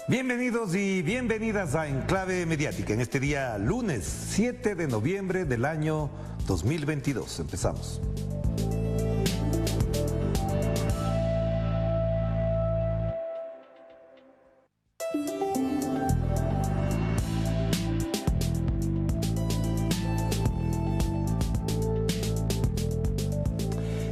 Bienvenidos y bienvenidas a Enclave Mediática en este día lunes 7 de noviembre del año 2022. Empezamos.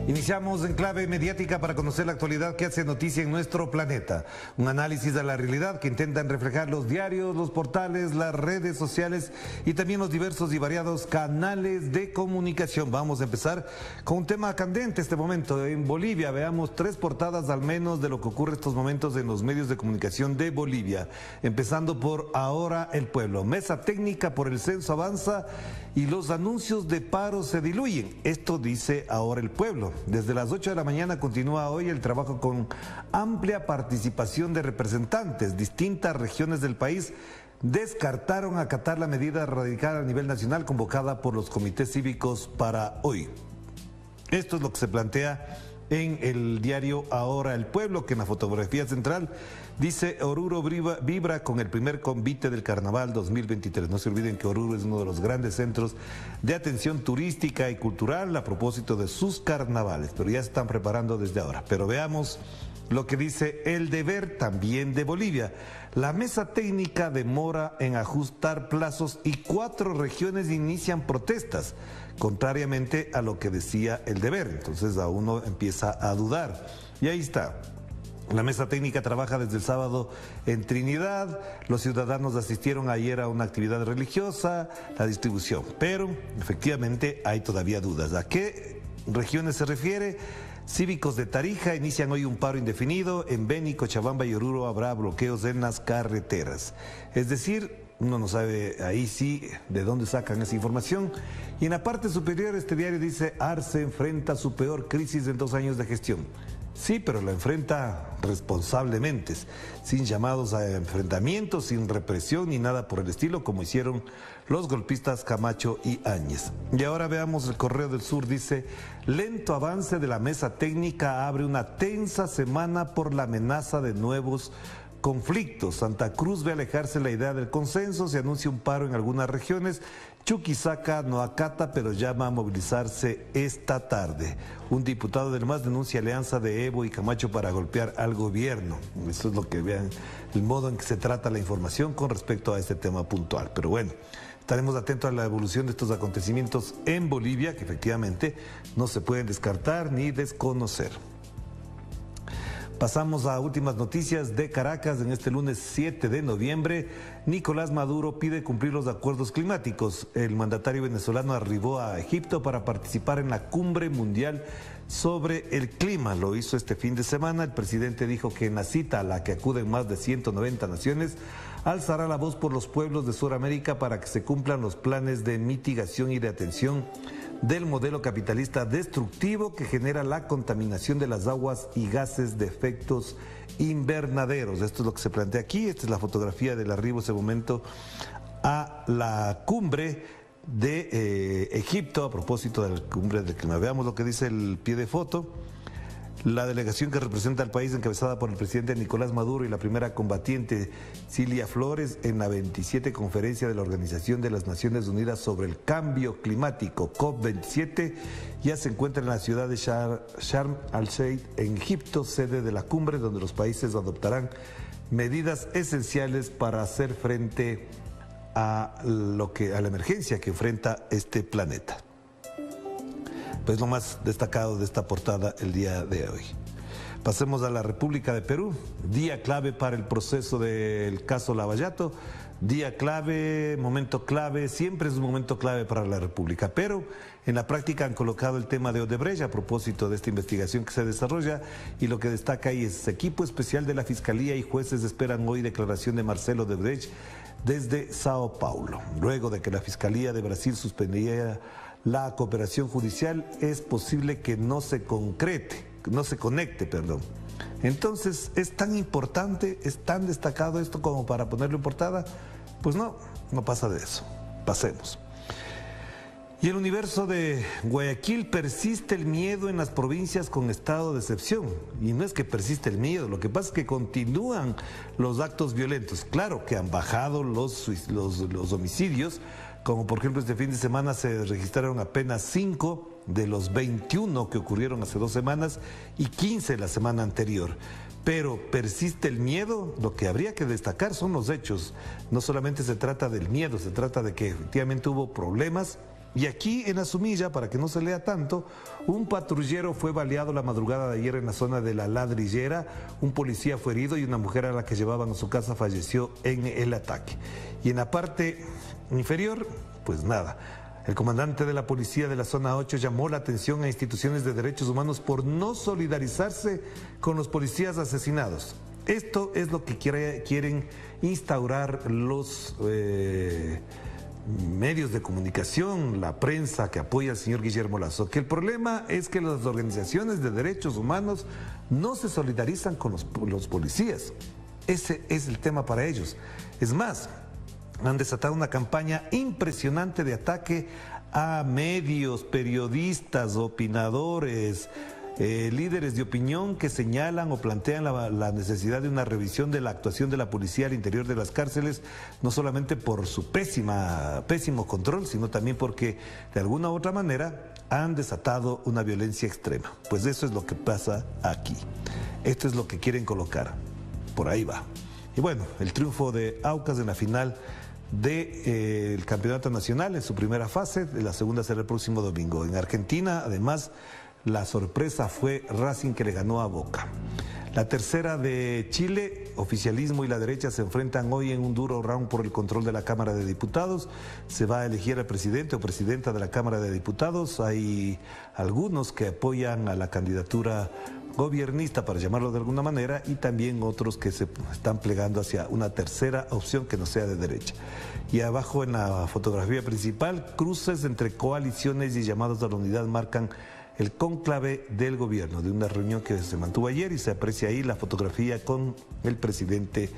Iniciamos Enclave Mediática para conocer la actualidad que hace noticia en nuestro planeta. Un análisis de la realidad que intentan reflejar los diarios, los portales, las redes sociales y también los diversos y variados canales de comunicación. Vamos a empezar con un tema candente este momento. En Bolivia veamos tres portadas al menos de lo que ocurre estos momentos en los medios de comunicación de Bolivia. Empezando por Ahora el Pueblo. Mesa técnica por el censo avanza y los anuncios de paro se diluyen. Esto dice Ahora el Pueblo. Desde las 8 de la mañana continúa hoy el trabajo con amplia participación de representantes. Distintas regiones del país descartaron acatar la medida radical a nivel nacional convocada por los comités cívicos para hoy. Esto es lo que se plantea en el diario Ahora el Pueblo, que en la fotografía central dice Oruro vibra con el primer convite del Carnaval 2023. No se olviden que Oruro es uno de los grandes centros de atención turística y cultural a propósito de sus carnavales, pero ya se están preparando desde ahora. Pero veamos lo que dice El Deber, también de Bolivia. La mesa técnica demora en ajustar plazos y 4 regiones inician protestas, contrariamente a lo que decía El Deber. Entonces a uno empieza a dudar. Y ahí está. La mesa técnica trabaja desde el sábado en Trinidad. Los ciudadanos asistieron ayer a una actividad religiosa, la distribución. Pero efectivamente hay todavía dudas. ¿A qué regiones se refiere? Cívicos de Tarija inician hoy un paro indefinido. En Beni, Cochabamba y Oruro habrá bloqueos en las carreteras. Es decir, uno no sabe ahí sí de dónde sacan esa información. Y en la parte superior este diario dice Arce enfrenta su peor crisis en 2 años de gestión. Sí, pero la enfrenta responsablemente, sin llamados a enfrentamientos, sin represión ni nada por el estilo, como hicieron los golpistas Camacho y Áñez. Y ahora veamos el Correo del Sur, dice, lento avance de la mesa técnica abre una tensa semana por la amenaza de nuevos conflictos. Santa Cruz ve alejarse la idea del consenso, se anuncia un paro en algunas regiones. Chuquisaca no acata, pero llama a movilizarse esta tarde. Un diputado del MAS denuncia alianza de Evo y Camacho para golpear al gobierno. Eso es lo que vean, el modo en que se trata la información con respecto a este tema puntual. Pero bueno, estaremos atentos a la evolución de estos acontecimientos en Bolivia, que efectivamente no se pueden descartar ni desconocer. Pasamos a últimas noticias de Caracas. En este lunes 7 de noviembre, Nicolás Maduro pide cumplir los acuerdos climáticos. El mandatario venezolano arribó a Egipto para participar en la Cumbre Mundial sobre el Clima. Lo hizo este fin de semana. El presidente dijo que en la cita a la que acuden más de 190 naciones, alzará la voz por los pueblos de Sudamérica para que se cumplan los planes de mitigación y de atención del modelo capitalista destructivo que genera la contaminación de las aguas y gases de efectos invernaderos. Esto es lo que se plantea aquí. Esta es la fotografía del arribo ese momento a la cumbre de Egipto, a propósito de la cumbre del clima. Veamos lo que dice el pie de foto. La delegación que representa al país, encabezada por el presidente Nicolás Maduro y la primera combatiente Cilia Flores, en la 27 conferencia de la Organización de las Naciones Unidas sobre el Cambio Climático, COP27, ya se encuentra en la ciudad de Sharm el-Sheikh, en Egipto, sede de la cumbre, donde los países adoptarán medidas esenciales para hacer frente a la emergencia que enfrenta este planeta. Pues lo más destacado de esta portada el día de hoy. Pasemos a la República de Perú. Día clave para el proceso del caso Lavallato. Día clave, momento clave, siempre es un momento clave para la República. Pero en la práctica han colocado el tema de Odebrecht a propósito de esta investigación que se desarrolla, y lo que destaca ahí es equipo especial de la Fiscalía y jueces esperan hoy declaración de Marcelo Odebrecht desde Sao Paulo. Luego de que la Fiscalía de Brasil suspendiera la cooperación judicial, es posible que no se conecte. Entonces, ¿es tan importante, es tan destacado esto como para ponerlo en portada? Pues no pasa de eso. Pasemos. Y el universo de Guayaquil: persiste el miedo en las provincias con estado de excepción. Y no es que persiste el miedo, lo que pasa es que continúan los actos violentos. Claro que han bajado los homicidios, como por ejemplo este fin de semana se registraron apenas 5 de los 21 que ocurrieron hace 2 semanas y 15 la semana anterior. Pero persiste el miedo. Lo que habría que destacar son los hechos. No solamente se trata del miedo, se trata de que efectivamente hubo problemas. Y aquí en Azumilla, para que no se lea tanto, un patrullero fue baleado la madrugada de ayer en la zona de La Ladrillera, un policía fue herido y una mujer a la que llevaban a su casa falleció en el ataque. Y en la parte inferior, pues nada, el comandante de la policía de la zona 8 llamó la atención a instituciones de derechos humanos por no solidarizarse con los policías asesinados. Esto es lo que quieren instaurar los medios de comunicación, la prensa que apoya al señor Guillermo Lasso, que el problema es que las organizaciones de derechos humanos no se solidarizan con los policías. Ese es el tema para ellos. Es más, han desatado una campaña impresionante de ataque a medios, periodistas, opinadores, líderes de opinión que señalan o plantean la necesidad de una revisión de la actuación de la policía al interior de las cárceles, no solamente por su pésimo control, sino también porque de alguna u otra manera han desatado una violencia extrema. Pues eso es lo que pasa aquí. Esto es lo que quieren colocar. Por ahí va. Y bueno, el triunfo de Aucas en la final del campeonato nacional en su primera fase, la segunda será el próximo domingo. En Argentina, además, la sorpresa fue Racing, que le ganó a Boca. La tercera de Chile: oficialismo y la derecha se enfrentan hoy en un duro round por el control de la Cámara de Diputados. Se va a elegir al presidente o presidenta de la Cámara de Diputados. Hay algunos que apoyan a la candidatura gobiernista, para llamarlo de alguna manera, y también otros que se están plegando hacia una tercera opción que no sea de derecha. Y abajo en la fotografía principal, cruces entre coaliciones y llamados a la unidad marcan el cónclave del gobierno, de una reunión que se mantuvo ayer, y se aprecia ahí la fotografía con el presidente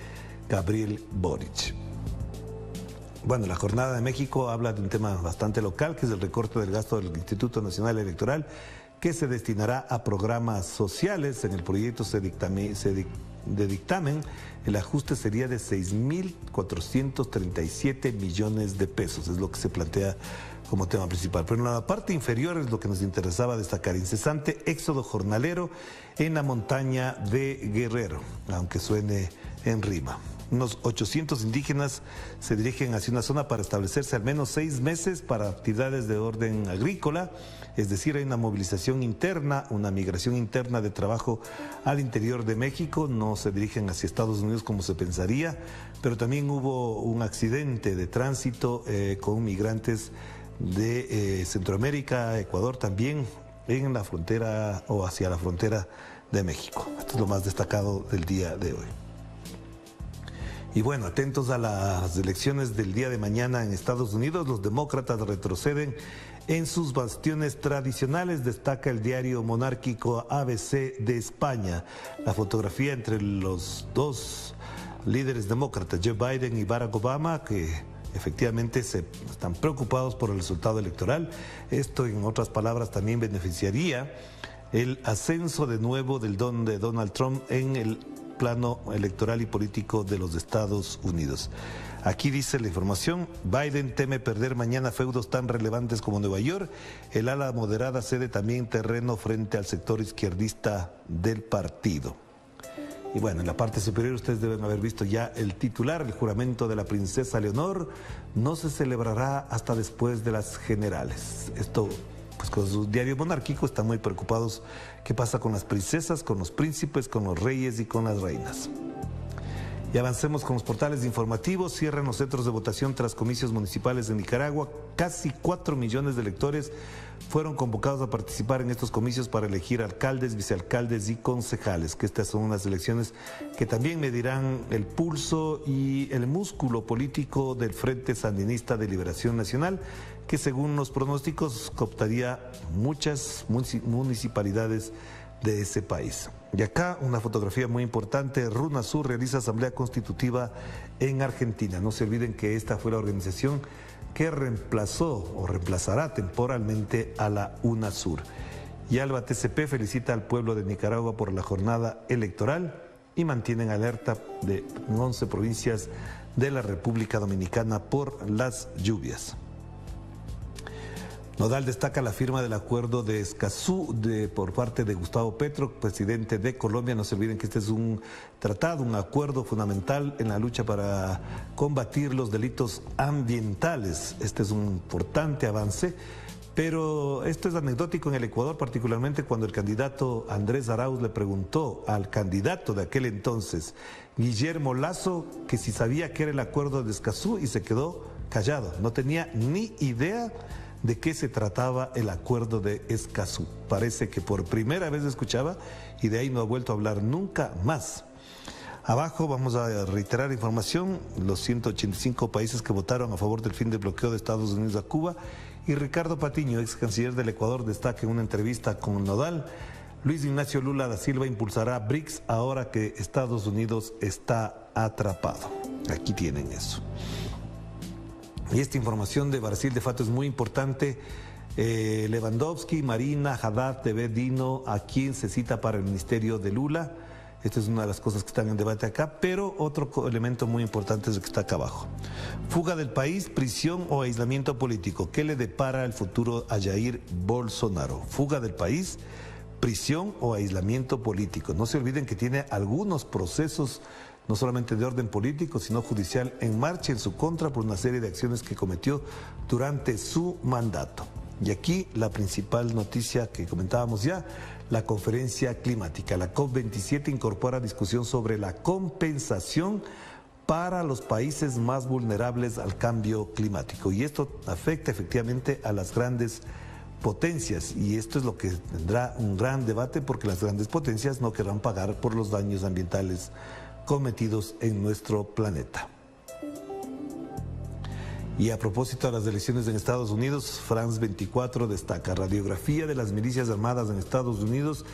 Gabriel Boric. Bueno, la Jornada de México habla de un tema bastante local, que es el recorte del gasto del Instituto Nacional Electoral, que se destinará a programas sociales. En el proyecto de dictamen, el ajuste sería de 6.437 millones de pesos, es lo que se plantea como tema principal. Pero en la parte inferior es lo que nos interesaba destacar: incesante éxodo jornalero en la montaña de Guerrero, aunque suene en rima. Unos 800 indígenas se dirigen hacia una zona para establecerse al menos 6 meses para actividades de orden agrícola, es decir, hay una movilización interna, una migración interna de trabajo al interior de México. No se dirigen hacia Estados Unidos como se pensaría, pero también hubo un accidente de tránsito con migrantes de Centroamérica, Ecuador también, en la frontera o hacia la frontera de México. Esto es lo más destacado del día de hoy. Y bueno, atentos a las elecciones del día de mañana en Estados Unidos. Los demócratas retroceden en sus bastiones tradicionales, destaca el diario monárquico ABC de España. La fotografía entre los dos líderes demócratas, Joe Biden y Barack Obama, que efectivamente están preocupados por el resultado electoral. Esto, en otras palabras, también beneficiaría el ascenso de nuevo de Donald Trump en el plano electoral y político de los Estados Unidos. Aquí dice la información: Biden teme perder mañana feudos tan relevantes como Nueva York. El ala moderada cede también terreno frente al sector izquierdista del partido. Y bueno, en la parte superior ustedes deben haber visto ya el titular: el juramento de la princesa Leonor no se celebrará hasta después de las generales. Esto, pues con su diario monárquico están muy preocupados. ¿Qué pasa con las princesas, con los príncipes, con los reyes y con las reinas? Y avancemos con los portales informativos. Cierran los centros de votación tras comicios municipales en Nicaragua. Casi 4 millones de electores fueron convocados a participar en estos comicios para elegir alcaldes, vicealcaldes y concejales, que estas son unas elecciones que también medirán el pulso y el músculo político del Frente Sandinista de Liberación Nacional, que según los pronósticos cooptaría muchas municipalidades de ese país. Y acá una fotografía muy importante: RUNASUR realiza asamblea constitutiva en Argentina. No se olviden que esta fue la organización que reemplazó o reemplazará temporalmente a la UNASUR. Y Alba TCP felicita al pueblo de Nicaragua por la jornada electoral y mantienen alerta de 11 provincias de la República Dominicana por las lluvias. Nodal destaca la firma del acuerdo de Escazú por parte de Gustavo Petro, presidente de Colombia. No se olviden que este es un tratado, un acuerdo fundamental en la lucha para combatir los delitos ambientales. Este es un importante avance, pero esto es anecdótico en el Ecuador, particularmente cuando el candidato Andrés Arauz le preguntó al candidato de aquel entonces, Guillermo Lasso, que si sabía qué era el acuerdo de Escazú, y se quedó callado. No tenía ni idea de qué se trataba el acuerdo de Escazú. Parece que por primera vez escuchaba y de ahí no ha vuelto a hablar nunca más. Abajo vamos a reiterar información, los 185 países que votaron a favor del fin del bloqueo de Estados Unidos a Cuba, y Ricardo Patiño, ex canciller del Ecuador, destaca en una entrevista con Nodal: Luis Ignacio Lula da Silva impulsará BRICS ahora que Estados Unidos está atrapado. Aquí tienen eso. Y esta información de Brasil de Fato es muy importante. Lewandowski, Marina, Haddad, TV, Dino, a quién se cita para el ministerio de Lula. Esta es una de las cosas que están en debate acá, pero otro elemento muy importante es el que está acá abajo. Fuga del país, prisión o aislamiento político. ¿Qué le depara el futuro a Jair Bolsonaro? Fuga del país, prisión o aislamiento político. No se olviden que tiene algunos procesos, no solamente de orden político, sino judicial, en marcha en su contra por una serie de acciones que cometió durante su mandato. Y aquí la principal noticia que comentábamos ya, la conferencia climática. La COP27 incorpora discusión sobre la compensación para los países más vulnerables al cambio climático. Y esto afecta efectivamente a las grandes potencias, y esto es lo que tendrá un gran debate, porque las grandes potencias no querrán pagar por los daños ambientales cometidos en nuestro planeta. Y a propósito de las elecciones en Estados Unidos, France 24 destaca radiografía de las milicias armadas en Estados Unidos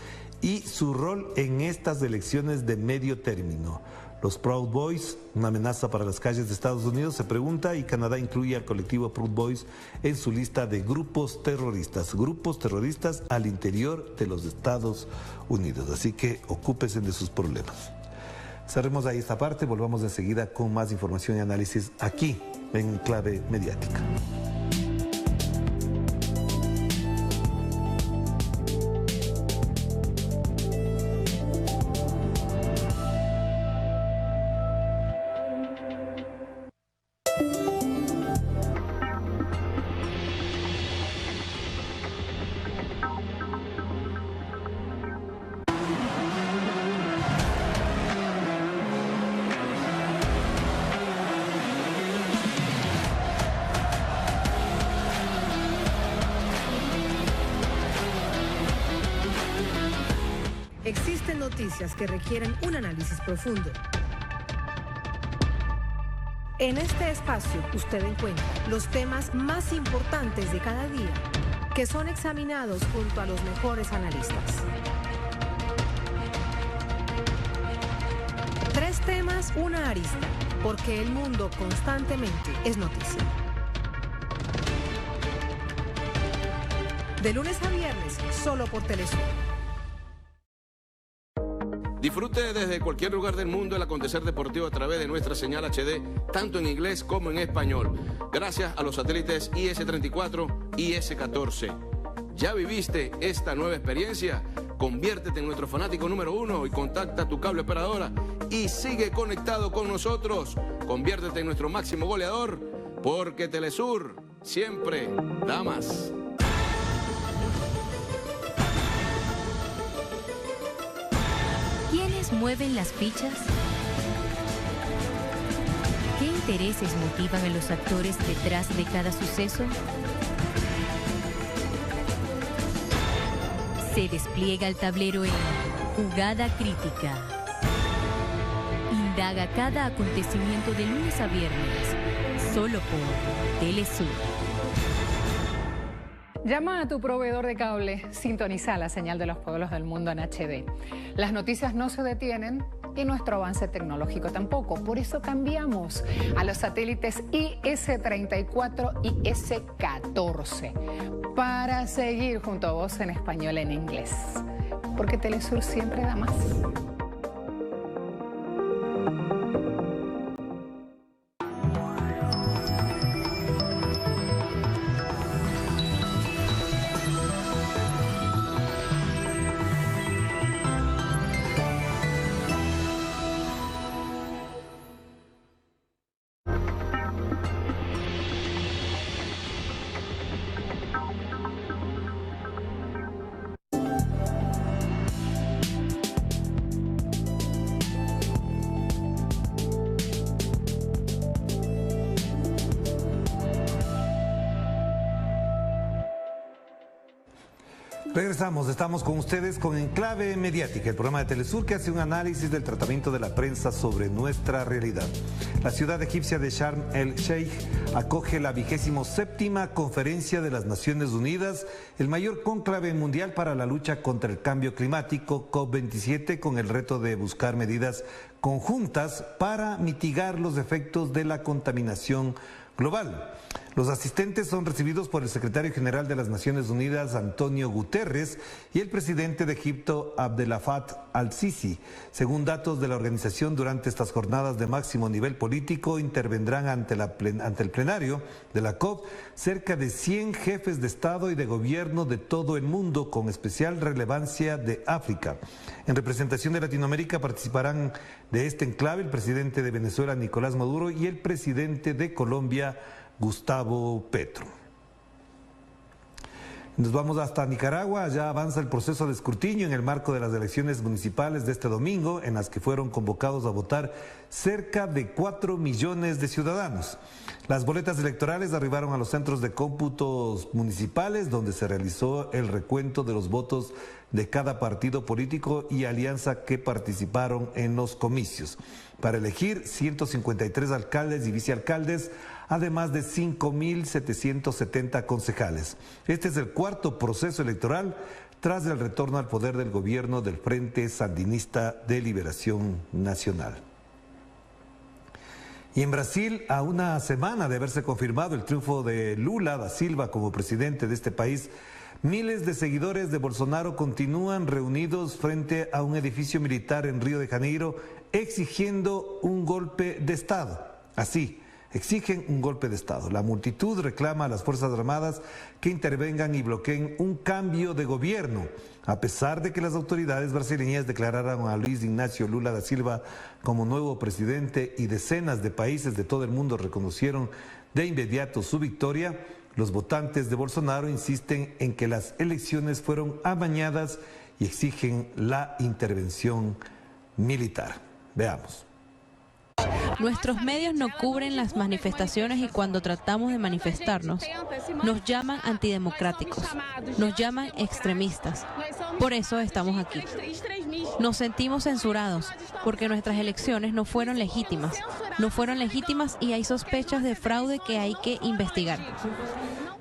y su rol en estas elecciones de medio término. Los Proud Boys, una amenaza para las calles de Estados Unidos, se pregunta, y Canadá incluye al colectivo Proud Boys en su lista de grupos terroristas al interior de los Estados Unidos. Así que ocúpense de sus problemas. Cerremos ahí esta parte, volvamos enseguida con más información y análisis aquí en Clave Mediática. Existen noticias que requieren un análisis profundo. En este espacio usted encuentra los temas más importantes de cada día, que son examinados junto a los mejores analistas. 3 temas, una arista, porque el mundo constantemente es noticia. De lunes a viernes, solo por Telesur. Disfrute desde cualquier lugar del mundo el acontecer deportivo a través de nuestra señal HD, tanto en inglés como en español, gracias a los satélites IS-34 y IS-14. ¿Ya viviste esta nueva experiencia? Conviértete en nuestro fanático número 1 y contacta a tu cable operadora y sigue conectado con nosotros. Conviértete en nuestro máximo goleador, porque Telesur siempre da más. ¿Quiénes mueven las fichas? ¿Qué intereses motivan a los actores detrás de cada suceso? Se despliega el tablero en Jugada Crítica. Indaga cada acontecimiento de lunes a viernes, solo por Telesur. Llama a tu proveedor de cable, sintoniza la señal de los pueblos del mundo en HD. Las noticias no se detienen, y nuestro avance tecnológico tampoco. Por eso cambiamos a los satélites IS-34 y IS-14 para seguir junto a vos en español en inglés. Porque Telesur siempre da más. Regresamos, estamos con ustedes con Enclave Mediática, el programa de Telesur que hace un análisis del tratamiento de la prensa sobre nuestra realidad. La ciudad egipcia de Sharm el Sheikh acoge la 27ª Conferencia de las Naciones Unidas, el mayor cónclave mundial para la lucha contra el cambio climático, COP27, con el reto de buscar medidas conjuntas para mitigar los efectos de la contaminación global. Los asistentes son recibidos por el secretario general de las Naciones Unidas, Antonio Guterres, y el presidente de Egipto, Abdel Fattah al-Sisi. Según datos de la organización, durante estas jornadas de máximo nivel político intervendrán ante el plenario de la COP cerca de 100 jefes de Estado y de gobierno de todo el mundo, con especial relevancia de África. En representación de Latinoamérica participarán de este enclave el presidente de Venezuela, Nicolás Maduro, y el presidente de Colombia, Gustavo Petro. Nos vamos hasta Nicaragua. Allá avanza el proceso de escrutinio en el marco de las elecciones municipales de este domingo, en las que fueron convocados a votar cerca de 4 millones de ciudadanos. Las boletas electorales arribaron a los centros de cómputos municipales, donde se realizó el recuento de los votos de cada partido político y alianza que participaron en los comicios, para elegir 153 alcaldes y vicealcaldes, además de 5.770 concejales. Este es el cuarto proceso electoral tras el retorno al poder del gobierno del Frente Sandinista de Liberación Nacional. Y en Brasil, a una semana de haberse confirmado el triunfo de Lula da Silva como presidente de este país, miles de seguidores de Bolsonaro continúan reunidos frente a un edificio militar en Río de Janeiro exigiendo un golpe de Estado. Así, exigen un golpe de Estado. La multitud reclama a las Fuerzas Armadas que intervengan y bloqueen un cambio de gobierno, a pesar de que las autoridades brasileñas declararon a Luis Ignacio Lula da Silva como nuevo presidente y decenas de países de todo el mundo reconocieron de inmediato su victoria. Los votantes de Bolsonaro insisten en que las elecciones fueron amañadas y exigen la intervención militar. Veamos. Nuestros medios no cubren las manifestaciones y cuando tratamos de manifestarnos, nos llaman antidemocráticos, nos llaman extremistas. Por eso estamos aquí. Nos sentimos censurados porque nuestras elecciones no fueron legítimas y hay sospechas de fraude que hay que investigar.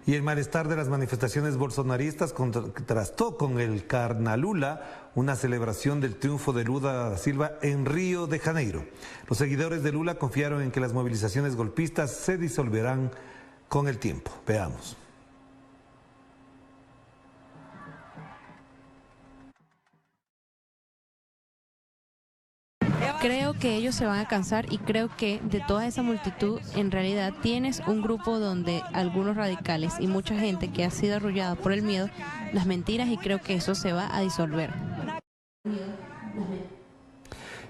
Y el malestar de las manifestaciones bolsonaristas contrastó con el Carnalula, una celebración del triunfo de Lula da Silva en Río de Janeiro. Los seguidores de Lula confiaron en que las movilizaciones golpistas se disolverán con el tiempo. Veamos. Creo que ellos se van a cansar y creo que de toda esa multitud en realidad tienes un grupo donde algunos radicales y mucha gente que ha sido arrullada por el miedo, las mentiras, y creo que eso se va a disolver.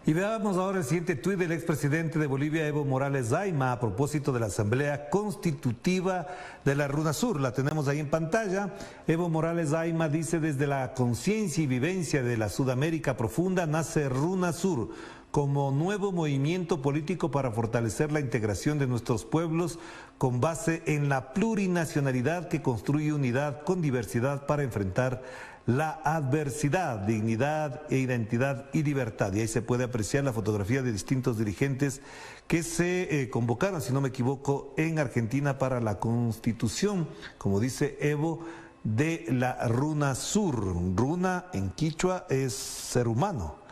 Y veamos ahora el siguiente tuit del expresidente de Bolivia, Evo Morales Zaima, a propósito de la Asamblea Constitutiva de la RUNASUR. La tenemos ahí en pantalla. Evo Morales Zaima dice: desde la conciencia y vivencia de la Sudamérica profunda nace RUNASUR como nuevo movimiento político para fortalecer la integración de nuestros pueblos con base en la plurinacionalidad que construye unidad con diversidad para enfrentar la adversidad, dignidad e identidad y libertad. Y ahí se puede apreciar la fotografía de distintos dirigentes que se convocaron, si no me equivoco, en Argentina para la constitución, como dice Evo, de la RUNASUR. Runa en quichua es ser humano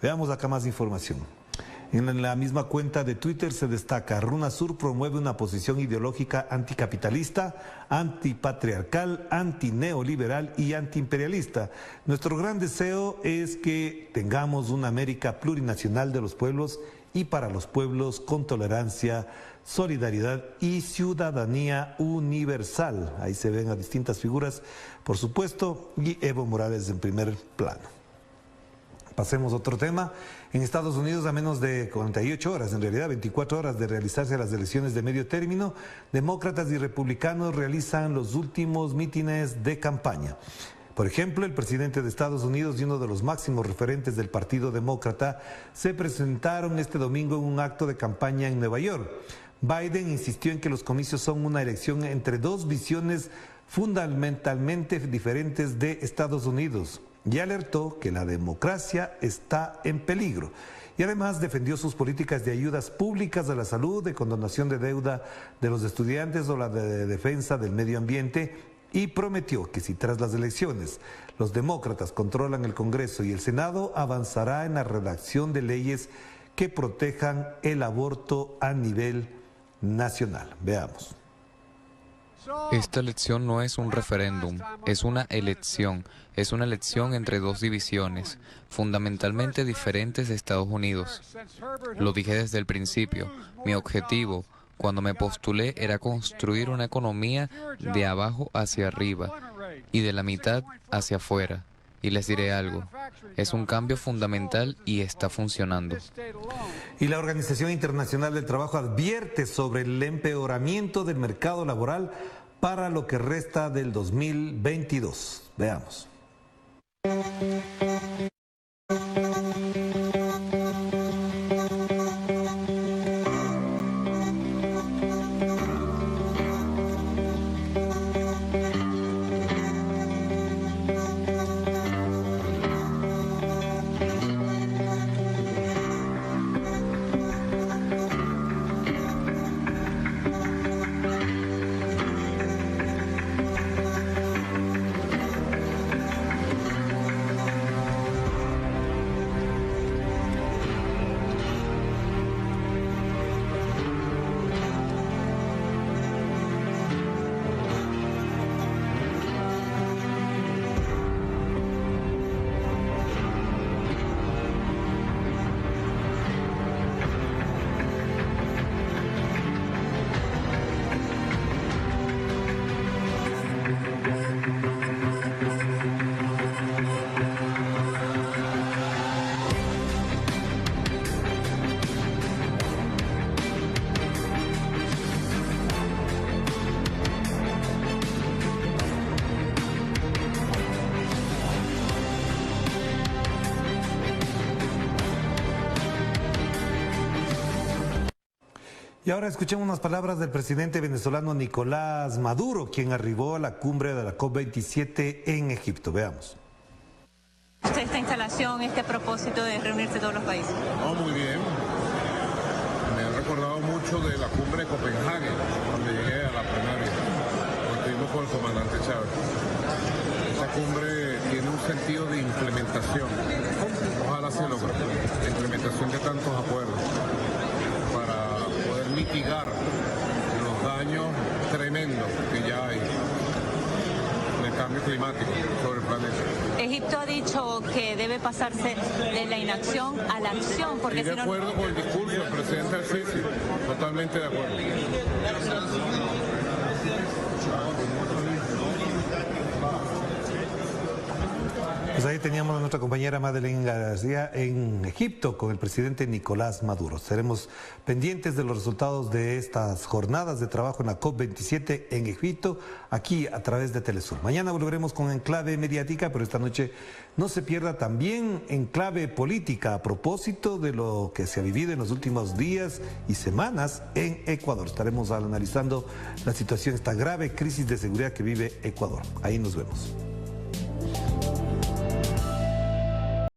Veamos acá más información. En la misma cuenta de Twitter se destaca: RUNASUR promueve una posición ideológica anticapitalista, antipatriarcal, antineoliberal y antiimperialista. Nuestro gran deseo es que tengamos una América plurinacional de los pueblos y para los pueblos, con tolerancia, solidaridad y ciudadanía universal. Ahí se ven a distintas figuras, por supuesto, y Evo Morales en primer plano. Pasemos a otro tema. En Estados Unidos, a menos de 48 horas, en realidad 24 horas de realizarse las elecciones de medio término, demócratas y republicanos realizan los últimos mítines de campaña. Por ejemplo, el presidente de Estados Unidos y uno de los máximos referentes del Partido Demócrata se presentaron este domingo en un acto de campaña en Nueva York. Biden insistió en que los comicios son una elección entre dos visiones fundamentalmente diferentes de Estados Unidos y alertó que la democracia está en peligro. Y además defendió sus políticas de ayudas públicas a la salud, de condonación de deuda de los estudiantes o la de defensa del medio ambiente, y prometió que si tras las elecciones los demócratas controlan el Congreso y el Senado, avanzará en la redacción de leyes que protejan el aborto a nivel nacional. Veamos. Esta elección no es un referéndum, es una elección. Es una elección entre dos divisiones, fundamentalmente diferentes de Estados Unidos. Lo dije desde el principio. Mi objetivo, cuando me postulé, era construir una economía de abajo hacia arriba y de la mitad hacia afuera. Y les diré algo, es un cambio fundamental y está funcionando. Y la Organización Internacional del Trabajo advierte sobre el empeoramiento del mercado laboral para lo que resta del 2022. Veamos. Y ahora escuchemos unas palabras del presidente venezolano Nicolás Maduro, quien arribó a la cumbre de la COP27 en Egipto. Veamos. Esta instalación, este propósito de reunirse todos los países. No, muy bien. Me ha recordado mucho de la cumbre de Copenhague, donde llegué a la plenaria, cuando estuvimos con el comandante Chávez. Esa cumbre tiene un sentido de implementación. Ojalá se logre la implementación de tantos acuerdos para poder mitigar los daños tremendos que ya hay del cambio climático sobre el planeta. Egipto ha dicho que debe pasarse de la inacción a la acción, porque de acuerdo con el discurso del presidente al-Sisi, totalmente de acuerdo. Pues ahí teníamos a nuestra compañera Madeleine García en Egipto con el presidente Nicolás Maduro. Seremos pendientes de los resultados de estas jornadas de trabajo en la COP27 en Egipto, aquí a través de Telesur. Mañana volveremos con Enclave Mediática, pero esta noche no se pierda también Enclave Política a propósito de lo que se ha vivido en los últimos días y semanas en Ecuador. Estaremos analizando la situación, esta grave crisis de seguridad que vive Ecuador. Ahí nos vemos.